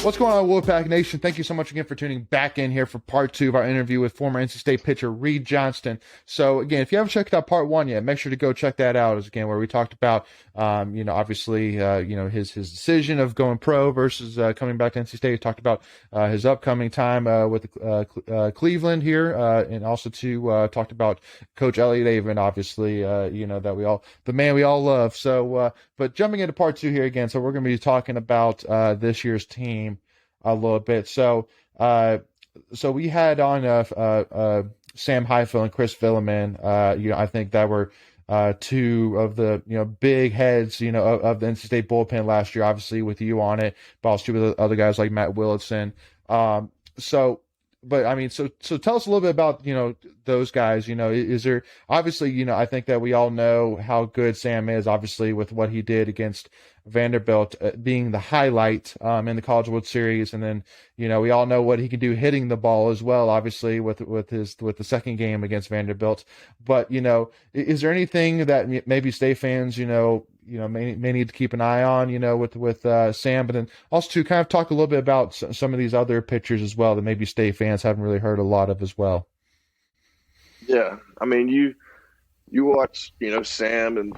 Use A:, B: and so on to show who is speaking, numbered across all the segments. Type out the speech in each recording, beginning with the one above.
A: What's going on, Wolfpack Nation? Thank you so much again for tuning back in here for part 2 of our interview with former NC State pitcher Reid Johnston. So, again, if you haven't checked out part 1 yet, make sure to go check that out. As again, where we talked about, obviously, his decision of going pro versus coming back to NC State. We talked about his upcoming time with Cleveland here, and also talked about Coach Elliott Avon, obviously, the man we all love. So, but jumping into part 2 here again, so we're going to be talking about this year's team a little bit. So we had on Sam Heifel and Chris Villeman. I think that were two of the big heads of the NC State bullpen last year. Obviously with you on it, but also two of the other guys like Matt Willitson. But I mean, so tell us a little bit about those guys. Is there obviously I think that we all know how good Sam is. Obviously with what he did against Vanderbilt, being the highlight in the College World Series, and then we all know what he can do hitting the ball as well. Obviously with the second game against Vanderbilt. But is there anything that maybe State fans may need to keep an eye on, with Sam, but then also to kind of talk a little bit about some of these other pitchers as well that maybe State fans haven't really heard a lot of as well.
B: Yeah, I mean, you watch, Sam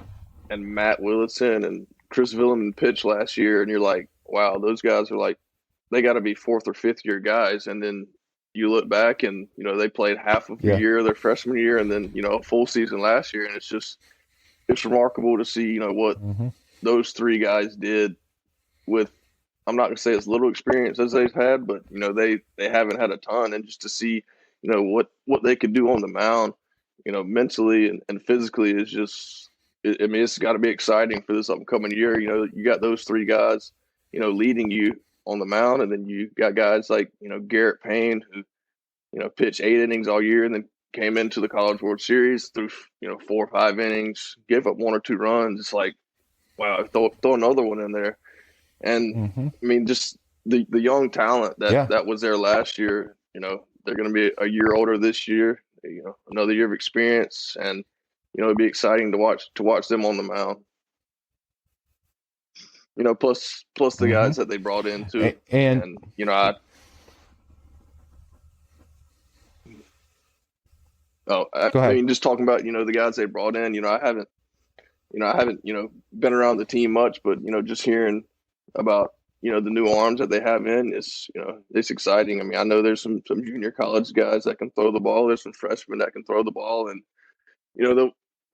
B: and Matt Willitson and Chris Villeman pitch last year, and you're like, wow, those guys are like, they got to be fourth or fifth year guys. And then you look back and, they played half of the year their freshman year and then, a full season last year. And it's remarkable to see, what those three guys did with, I'm not going to say as little experience as they've had, but, they haven't had a ton. And just to see, what they could do on the mound, mentally and physically is just, it's got to be exciting for this upcoming year. You got those three guys, leading you on the mound. And then you got guys like, Garrett Payne, who, pitched 8 innings all year and then came into the College World Series through, 4 or 5 innings, gave up 1 or 2 runs. It's like, wow, throw another one in there. And I mean, just the young talent that was there last year, they're going to be a year older this year, another year of experience. And, it'd be exciting to watch them on the mound. Plus the guys that they brought in too. And I mean, just talking about, the guys they brought in, I haven't, been around the team much, but, just hearing about, the new arms that they have in is, it's exciting. I mean, I know there's some junior college guys that can throw the ball. There's some freshmen that can throw the ball, and,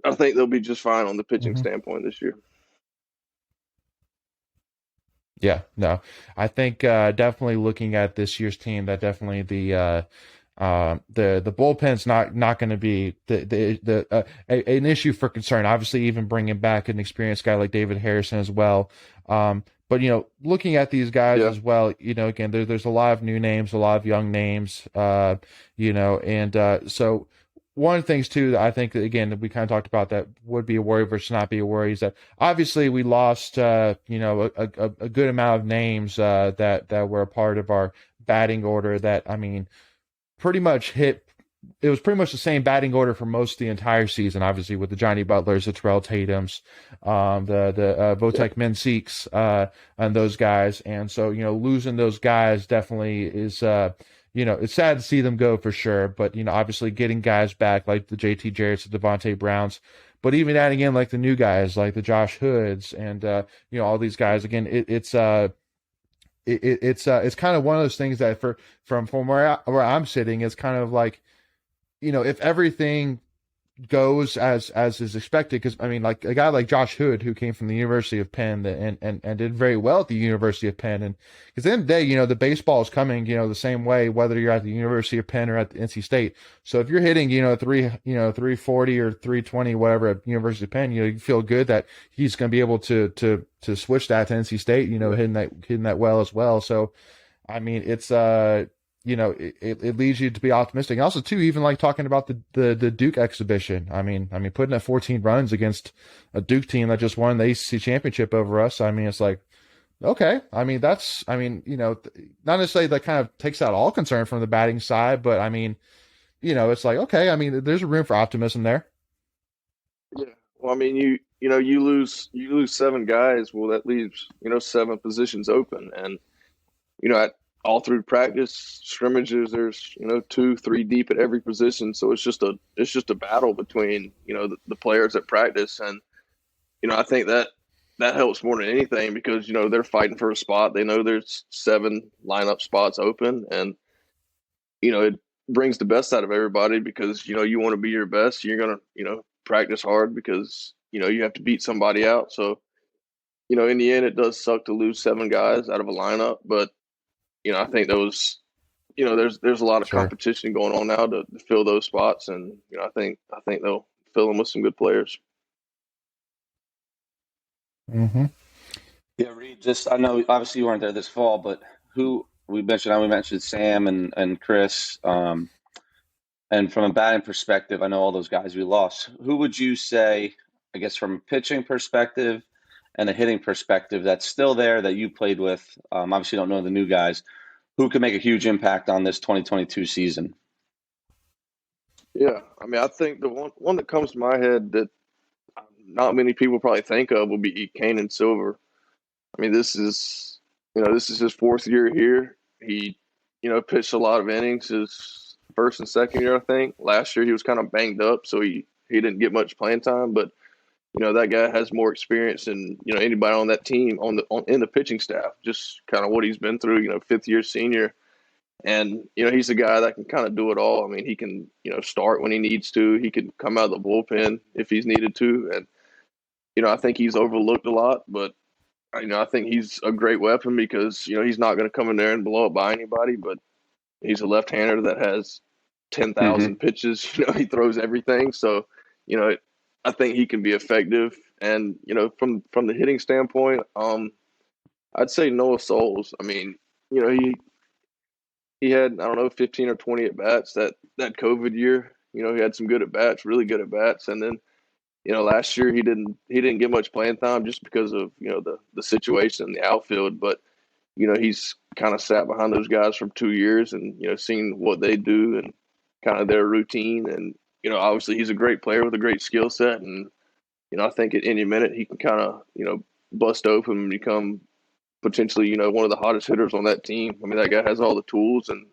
B: I think they'll be just fine on the pitching standpoint this year.
A: Yeah, no, I think definitely looking at this year's team, that definitely the bullpen's not going to be an issue for concern. Obviously, even bringing back an experienced guy like David Harrison as well. But looking at these guys as well, again, there's a lot of new names, a lot of young names, so one of the things too that I think that, again, that we kind of talked about that would be a worry versus not be a worry is that obviously we lost a good amount of names that were a part of our batting order that, I mean, pretty much it was pretty much the same batting order for most of the entire season, obviously with the Johnny Butlers, the Terrell Tatums, the Votek Menseeks, and those guys. And so, losing those guys definitely is, it's sad to see them go for sure, but, obviously getting guys back like the JT Jarretts, the Devontae Browns, but even adding in like the new guys like the Josh Hoods and, all these guys, again, it's kind of one of those things that from where I'm sitting, is kind of like, if everything goes as is expected, because I mean, like a guy like Josh Hood, who came from the University of Penn and did very well at the University of Penn, and because at the end of the day, the baseball is coming, the same way whether you're at the University of Penn or at the NC State. So if you're hitting 340 or 320 whatever at University of Penn, you feel good that he's going to be able to switch that to NC State, hitting that well as well. So I mean, it's it leads you to be optimistic. And also, too, even like talking about the Duke exhibition. I mean, putting up 14 runs against a Duke team that just won the ACC championship over us. I mean, it's like, okay. I mean, not necessarily that kind of takes out all concern from the batting side, but I mean, it's like, okay. I mean, there's a room for optimism there.
B: Yeah. Well, I mean, you lose 7 guys. Well, that leaves 7 positions open, and at all through practice scrimmages, there's 2, 3 deep at every position. So it's just a battle between the players at practice, and I think that helps more than anything because they're fighting for a spot. They know there's 7 lineup spots open, and it brings the best out of everybody because you want to be your best. You're gonna practice hard because you have to beat somebody out. So in the end, it does suck to lose 7 guys out of a lineup, but I think those there's a lot of
A: Sure.
B: competition going on now to fill those spots, and I think they'll fill them with some good players.
A: Hmm.
C: Yeah, Reed, just I know obviously you weren't there this fall, but who we mentioned Sam and Chris. And from a batting perspective, I know all those guys we lost. Who would you say, I guess, from a pitching perspective and a hitting perspective, that's still there that you played with? Obviously, you don't know the new guys. Who could make a huge impact on this 2022 season?
B: Yeah, I mean, I think the one that comes to my head that not many people probably think of will be Kanan Silver. I mean, this is his 4th year here. He pitched a lot of innings his first and second year. I think last year he was kind of banged up, so he didn't get much playing time. But that guy has more experience than anybody on that team in the pitching staff. Just kind of what he's been through. 5th year senior, and he's a guy that can kind of do it all. I mean, he can start when he needs to. He can come out of the bullpen if he's needed to, and I think he's overlooked a lot, but I think he's a great weapon because he's not going to come in there and blow up by anybody, but he's a left-hander that has
C: Mm-hmm.
B: 10,000 pitches. He throws everything, so you know I think he can be effective. And from the hitting standpoint, I'd say Noah Souls. I mean, he had, I don't know, 15 or 20 at bats that COVID year. He had some good at bats, really good at bats, and then last year he didn't get much playing time just because of the situation in the outfield. But he's kind of sat behind those guys for 2 years and seen what they do and kind of their routine. And obviously he's a great player with a great skill set, and I think at any minute he can kind of bust open and become potentially one of the hottest hitters on that team. I mean, that guy has all the tools, and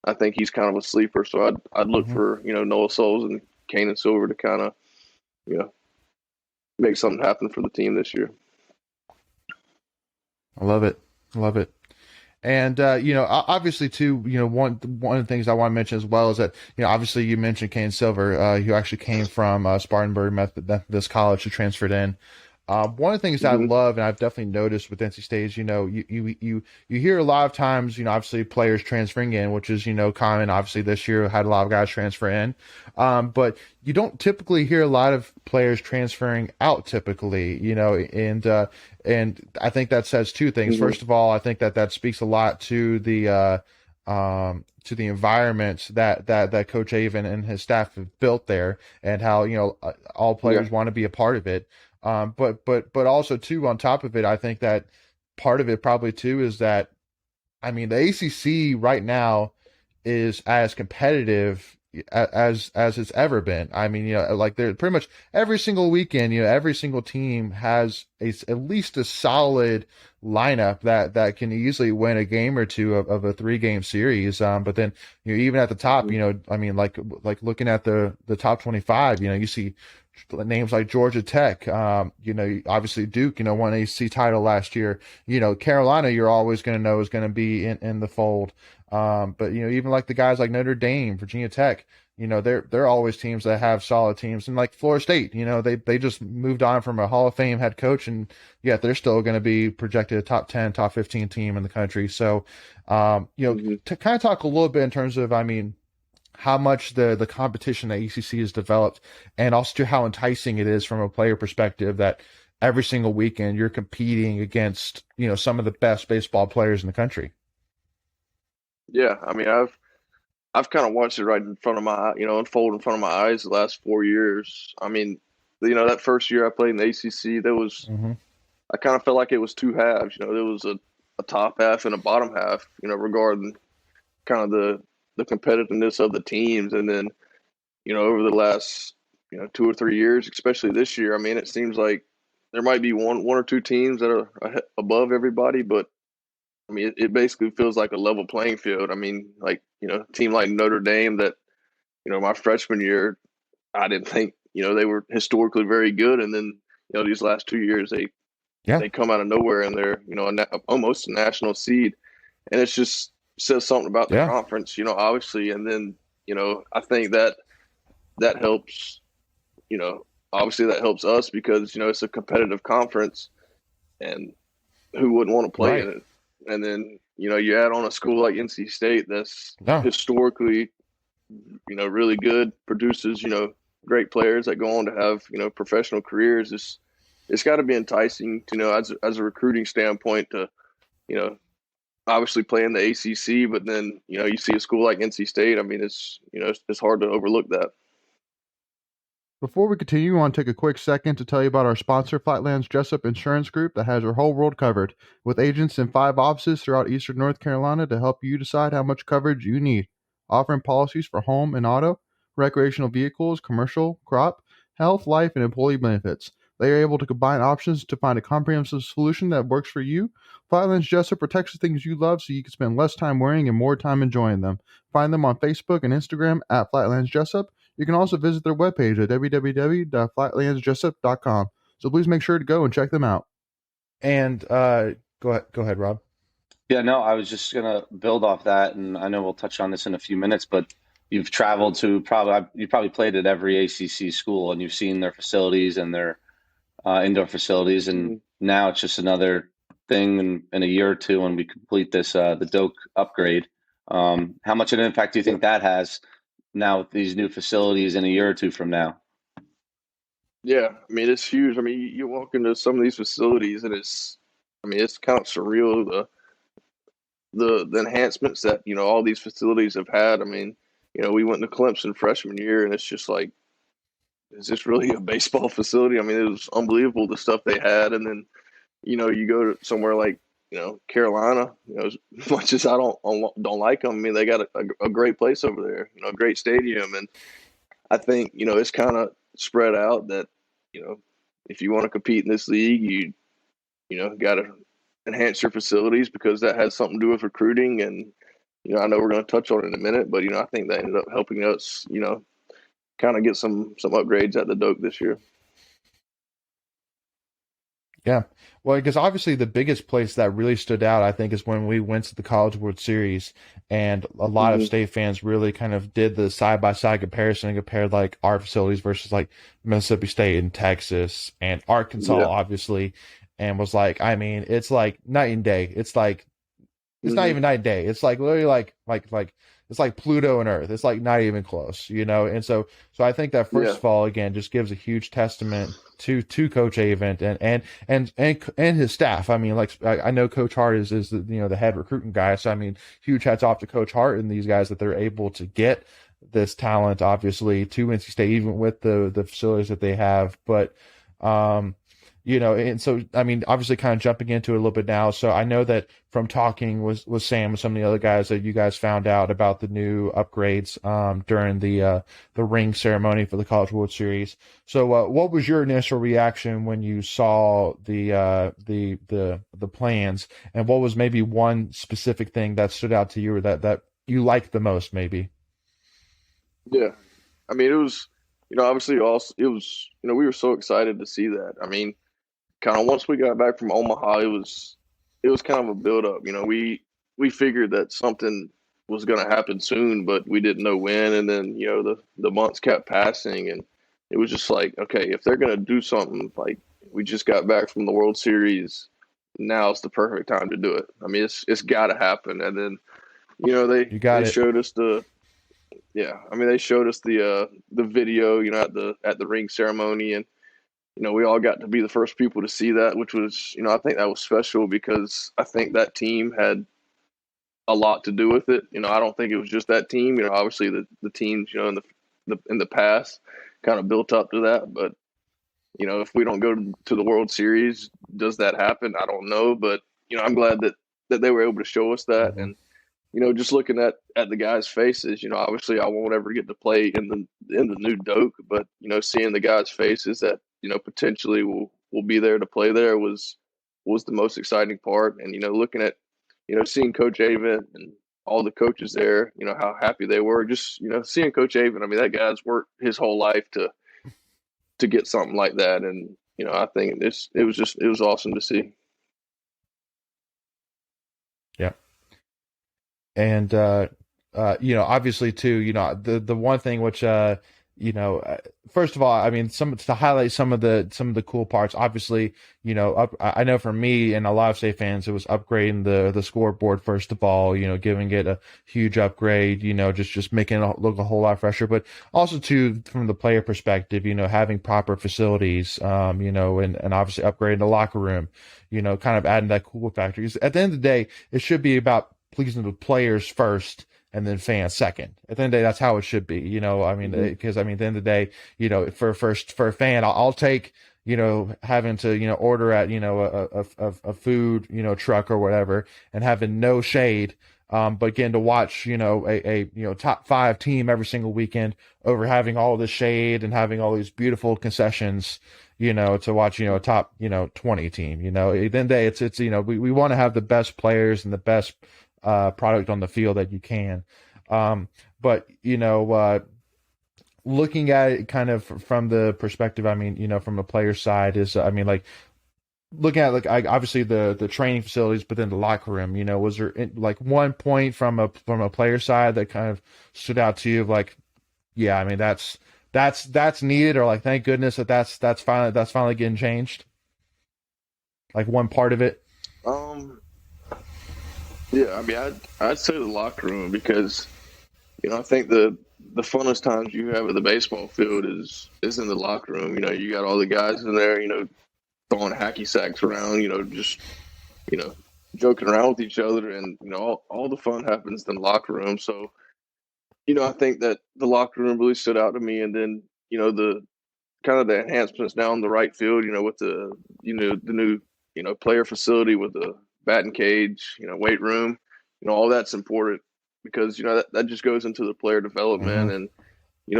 B: I think he's kind of a sleeper. So I'd look
A: Hmm.
B: for Noah Souls and Kanan Silver to kind of you know make something happen for the team this year.
A: I love it. I love it. And obviously too, one of the things I want to mention as well is that obviously you mentioned Kane Silver, who actually came from Spartanburg Methodist College, who transferred in. One of the things that I
B: Hmm.
A: love, and I've definitely noticed with NC State, is you hear a lot of times, obviously players transferring in, which is common. Obviously this year had a lot of guys transfer in, but you don't typically hear a lot of players transferring out typically, and I think that says two things.
B: Hmm.
A: First of all, I think that speaks a lot to the environment that Coach Avon and his staff have built there, and how all
B: Yeah.
A: players want to be a part of it. But also too, on top of it, I think that part of it probably too is that, I mean, the ACC right now is as competitive as it's ever been. I mean, like they're pretty much every single weekend, every single team has at least a solid lineup that can easily win a game or two of a 3 game series. But then, even at the top,
B: Mhm.
A: I mean, like looking at the top 25, you see names like Georgia Tech, obviously Duke, won a C title last year. Carolina, you're always going to know is going to be in the fold. But even like the guys like Notre Dame, Virginia Tech, they're always teams that have solid teams. And like Florida State, they just moved on from a Hall of Fame head coach, and yet they're still going to be projected a top 10, top 15 team in the country. So,
B: Mhm.
A: to kind of talk a little bit in terms of, I mean, how much the competition that ECC has developed, and also how enticing it is from a player perspective that every single weekend you're competing against some of the best baseball players in the country.
B: Yeah, I mean, I've kind of watched it right in front of my, unfold in front of my eyes the last 4 years. I mean, that first year I played in the ACC,
A: Hmm.
B: I kind of felt like it was two halves. There was a top half and a bottom half. Regarding kind of the competitiveness of the teams, and then over the last 2 or 3 years, especially this year, I mean, it seems like there might be one or two teams that are above everybody, but I mean, it basically feels like a level playing field. I mean, like, a team like Notre Dame that, my freshman year, I didn't think, they were historically very good. And then, these last 2 years,
A: Yeah.
B: they come out of nowhere and they're, almost a national seed. And it's just says something about the
A: Yeah.
B: conference, obviously. And then, I think that helps, obviously that helps us because, it's a competitive conference and who wouldn't want to play in
A: Right.
B: it? And then, you add on a school like NC State that's
A: No.
B: historically, really good, produces, great players that go on to have, professional careers. It's got to be enticing, as a recruiting standpoint to, you know, obviously play in the ACC, but then, you see a school like NC State. I mean, it's hard to overlook that.
A: Before we continue, I want to take a quick second to tell you about our sponsor, Flightland's Jessup Insurance Group, that has your whole world covered, with agents in 5 offices throughout eastern North Carolina to help you decide how much coverage you need, offering policies for home and auto, recreational vehicles, commercial, crop, health, life, and employee benefits. They are able to combine options to find a comprehensive solution that works for you. Flightland's Jessup protects the things you love so you can spend less time worrying and more time enjoying them. Find them on Facebook and Instagram at Flightlands Jessup. You can also visit their webpage at www.flightlandsjessup.com. So please make sure to go and check them out. And go ahead, Rob.
C: Yeah, no, I was just gonna build off that, and I know we'll touch on this in a few minutes, but you've traveled to you probably played at every ACC school, and you've seen their facilities and their indoor facilities, and now it's just another thing in a year or two when we complete this the Doak upgrade. How much of an impact do you think that has now with these new facilities in a year or two from now?
B: Yeah, I mean it's huge. I mean you walk into some of these facilities and it's kind of surreal the enhancements that all these facilities have had. I mean, we went to Clemson freshman year and it's just like, is this really a baseball facility? I mean, it was unbelievable the stuff they had. And then you go to somewhere like Carolina. As much as I don't like them, I mean they got a great place over there. A great stadium, and I think it's kind of spread out that if you want to compete in this league, you got to enhance your facilities because that has something to do with recruiting. And I know we're going to touch on it in a minute, but I think that ended up helping us kind of get some upgrades at the Doak this year.
A: Yeah. Well, because obviously the biggest place that really stood out, I think, is when we went to the College World Series, and a lot of state fans really kind of did the side-by-side comparison and compared like our facilities versus like Mississippi State and Texas and Arkansas, obviously, and was like, I mean, it's like night and day. It's like, it's not even night and day. It's like literally like it's like Pluto and Earth. It's like not even close, And so I think that first of all, again, just gives a huge testament to Coach Avent and his staff. I mean, like I know Coach Hart is the head recruiting guy. So I mean, huge hats off to Coach Hart and these guys that they're able to get this talent, obviously, to NC State, even with the facilities that they have. But and so, I mean, obviously kind of jumping into it a little bit now. So I know that from talking with Sam and some of the other guys that you guys found out about the new upgrades during the ring ceremony for the College World Series. So what was your initial reaction when you saw the plans, and what was maybe one specific thing that stood out to you or that you liked the most maybe?
B: Yeah. I mean, it was, obviously also, it was, we were so excited to see that. I mean, kind of once we got back from Omaha, it was kind of a build up. We figured that something was going to happen soon, but we didn't know when. And then the months kept passing, and it was just like, okay, if they're going to do something, like we just got back from the World Series, now's the perfect time to do it. I mean, it's got to happen. And then they showed us they showed us the video at the ring ceremony, and we all got to be the first people to see that, which was, I think that was special because I think that team had a lot to do with it. I don't think it was just that team. Obviously the teams, in the past kind of built up to that. But, if we don't go to the World Series, does that happen? I don't know. But, I'm glad that they were able to show us that. And, just looking at the guys' faces, obviously I won't ever get to play in the new Doak, but, seeing the guys' faces that, potentially will be there to play there was the most exciting part. And, looking at, seeing Coach Avent and all the coaches there, how happy they were. Just, seeing Coach Avent, I mean, that guy's worked his whole life to get something like that. And, I think it was awesome to see.
A: Yeah. And, obviously too, the one thing which, first of all, I mean, to highlight some of the cool parts, obviously, I know for me and a lot of State fans, it was upgrading the scoreboard, first of all, giving it a huge upgrade, just making it look a whole lot fresher, but also too, from the player perspective, having proper facilities, and obviously upgrading the locker room, kind of adding that cool factor. Because at the end of the day, it should be about pleasing the players first and then fans second. At the end of the day, that's how it should be. Because at the end of the day, for a fan, I'll take, having to, order at, a food, truck or whatever, and having no shade. But again, to watch, a top 5 team every single weekend over having all this shade and having all these beautiful concessions, to watch, a top, 20 team, at the end of the day, it's, we want to have the best players and the best, product on the field that you can. But, looking at it kind of from the perspective, from a player side is, looking at obviously the training facilities, but then the locker room, was there one point from a player side that kind of stood out to you of yeah, that's needed, or thank goodness that's finally getting changed? One part of it.
B: Yeah, I'd say the locker room, because I think the funnest times you have at the baseball field is in the locker room. You got all the guys in there, throwing hacky sacks around, just joking around with each other, and all the fun happens in the locker room. So I think that the locker room really stood out to me, and then the kind of the enhancements now in the right field, with the the new player facility with the batting cage, weight room, all that's important, because that just goes into the player development, and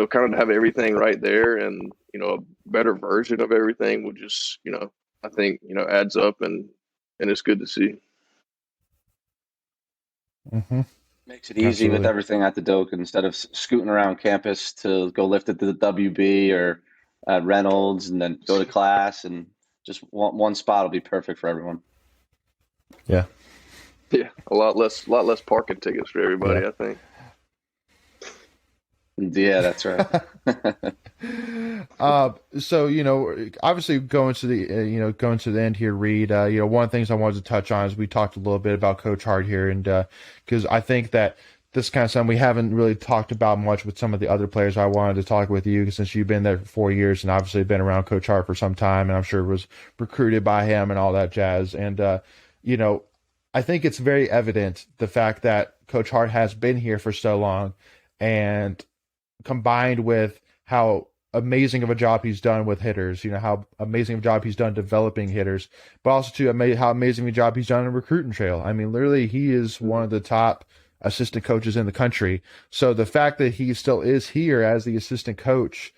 B: kind of have everything right there, and a better version of everything will just I think adds up, and it's good to see.
C: Makes it easy with everything at the Doak, instead of scooting around campus to go lift at the WB or at Reynolds and then go to class, and just one spot will be perfect for everyone.
A: Yeah.
B: Yeah, a lot less parking tickets for everybody, I think.
C: Yeah, that's right.
A: So, obviously going to the end here, Reid, one of the things I wanted to touch on is we talked a little bit about Coach Hart here, and because I think that this kind of something we haven't really talked about much with some of the other players. I wanted to talk with you since you've been there for 4 years and obviously been around Coach Hart for some time, and I'm sure was recruited by him and all that jazz. And, I think it's very evident the fact that Coach Hart has been here for so long, and combined with how amazing of a job he's done with hitters, how amazing of a job he's done developing hitters, but also too how amazing of a job he's done in recruiting trail. Literally, he is one of the top assistant coaches in the country. So the fact that he still is here as the assistant coach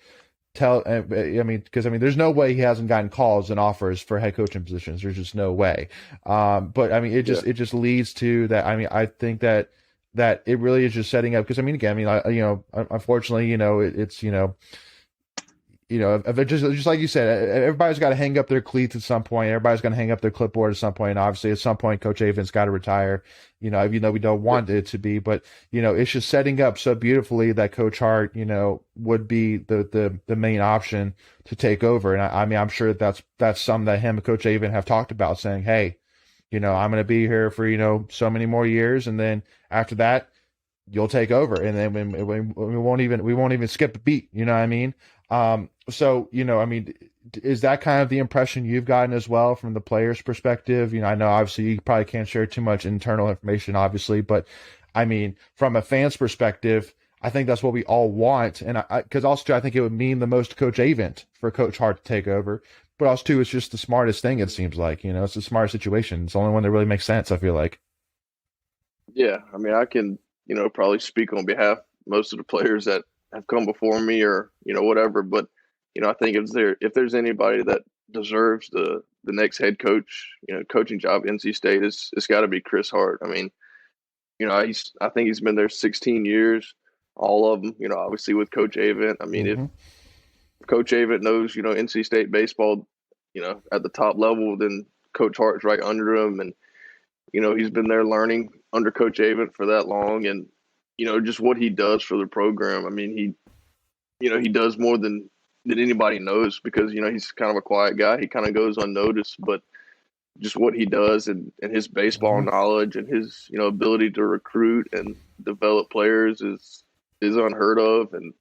A: because there's no way he hasn't gotten calls and offers for head coaching positions. There's just no way. But it just leads to that. I think that it really is just setting up, because unfortunately, it's just like you said, everybody's got to hang up their cleats at some point. Everybody's going to hang up their clipboard at some point. And obviously, at some point, Coach Avent's got to retire, even though we don't want it to be. But, it's just setting up so beautifully that Coach Hart, would be the main option to take over. And I'm sure that's something that him and Coach Avent have talked about, saying, hey, I'm going to be here for, so many more years. And then after that, you'll take over. And then we won't even skip a beat. You know what I mean? So, is that kind of the impression you've gotten as well from the player's perspective? I know obviously you probably can't share too much internal information, obviously, but from a fan's perspective, I think that's what we all want. And because also I think it would mean the most to Coach Avent for Coach Hart to take over, but also too, it's just the smartest thing. It seems like, it's the smartest situation. It's the only one that really makes sense, I feel like.
B: Yeah. I can, probably speak on behalf of most of the players that have come before me, or whatever, but I think if there's anybody that deserves the the next head coach, coaching job at NC State, it's got to be Chris Hart. I mean, I think he's been there 16 years, all of them. Obviously with Coach Avent. I mean,
A: Mm-hmm.
B: if Coach Avent knows, NC State baseball, at the top level, then Coach Hart's right under him, and he's been there learning under Coach Avent for that long, and just what he does for the program. I mean, he does more than anybody knows because he's kind of a quiet guy. He kind of goes unnoticed, but just what he does and his baseball
A: Mm-hmm.
B: knowledge and his ability to recruit and develop players is unheard of. And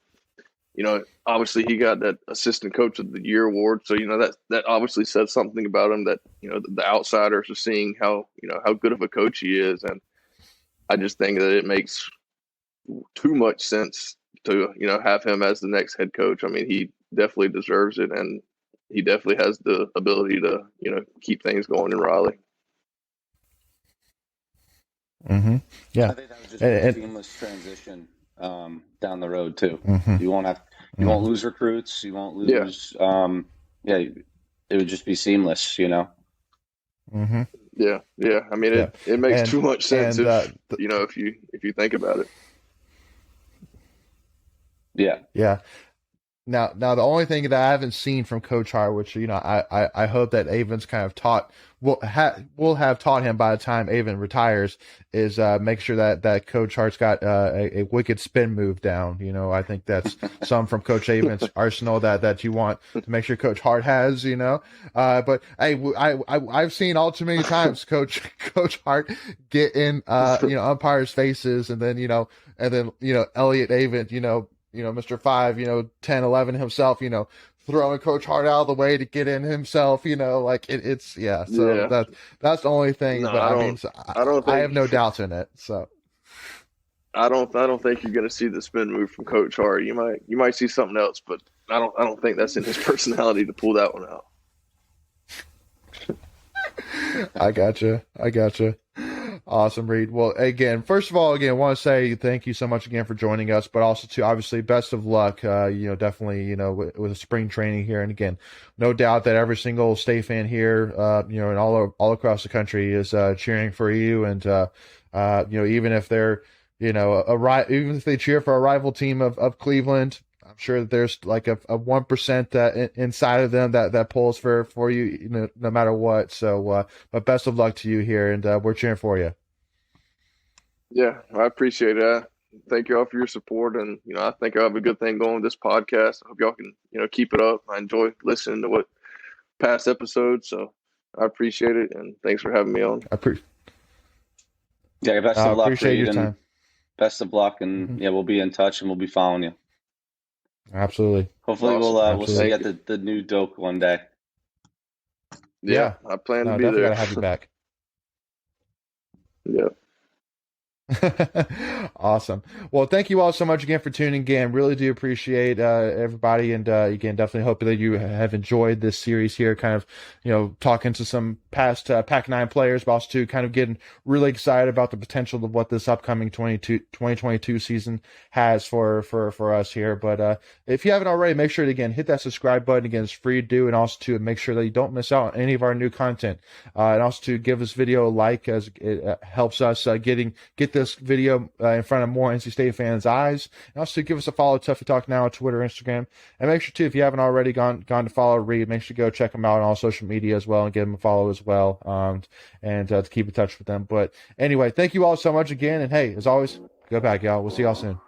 B: obviously he got that assistant coach of the year award, so that obviously says something about him, that the outsiders are seeing how good of a coach he is. And I just think that it makes too much sense to have him as the next head coach. I mean, he definitely deserves it, and he definitely has the ability to keep things going in Raleigh.
A: Mm-hmm. Yeah,
C: I think that would just be a seamless transition down the road too.
A: Mm-hmm.
C: You won't lose recruits. You won't lose. It would just be seamless.
A: Mm-hmm.
B: Yeah. I mean, it makes too much sense if you think about it.
C: Yeah.
A: Now the only thing that I haven't seen from Coach Hart, which I hope that Avent's kind of will have taught him by the time Avent retires, is make sure that Coach Hart's got a wicked spin move down. I think that's some from Coach Avent's arsenal that you want to make sure Coach Hart has. But I've seen all too many times Coach Hart get in umpires' faces, and then Elliot Avent, Mr. 5, 10, 11 himself, throwing Coach Hart out of the way to get in himself, it's. So that's the only thing.
B: No,
A: but I have no doubts in it. So
B: I don't think you're going to see the spin move from Coach Hart. You might see something else, but I don't think that's in his personality to pull that one out.
A: I gotcha. Awesome, Reid. Well, first of all, want to say thank you so much again for joining us, but also to obviously best of luck, definitely, with spring training here. And again, no doubt that every single State fan here, and all across the country is, cheering for you. And, even if they're, even if they cheer for a rival team of Cleveland, I'm sure that there's like a 1% inside of them that pulls for you, no matter what. So, but best of luck to you here, and we're cheering for you.
B: Yeah, I appreciate that. Thank you all for your support, and I think I have a good thing going with this podcast. I hope y'all can keep it up. I enjoy listening to past episodes, so I appreciate it, and thanks for having me on.
C: Yeah, best of luck.
A: Appreciate your time.
C: Best of luck, and we'll be in touch, and we'll be following you.
A: Absolutely.
C: Hopefully, we'll see you at the new Doak one day.
B: Yeah, I plan to be there.
A: Gotta have you back.
B: Yeah.
A: Awesome. Well, thank you all so much again for tuning in. Really do appreciate everybody, and again, definitely hope that you have enjoyed this series here, kind of talking to some past Pac-9 players, but also to kind of getting really excited about the potential of what this upcoming 2022 season has for us here. But if you haven't already, make sure to again hit that subscribe button. Again, it's free to do, and also to make sure that you don't miss out on any of our new content, and also to give this video a like, as it helps us get this video in front of more NC State fans' eyes. And also give us a follow, Tuffy Talk Now on Twitter, Instagram. And make sure, too, if you haven't already gone to follow Reid, make sure to go check him out on all social media as well and give him a follow as well, and to keep in touch with them. But anyway, thank you all so much again. And, hey, as always, go back, y'all. We'll see y'all soon.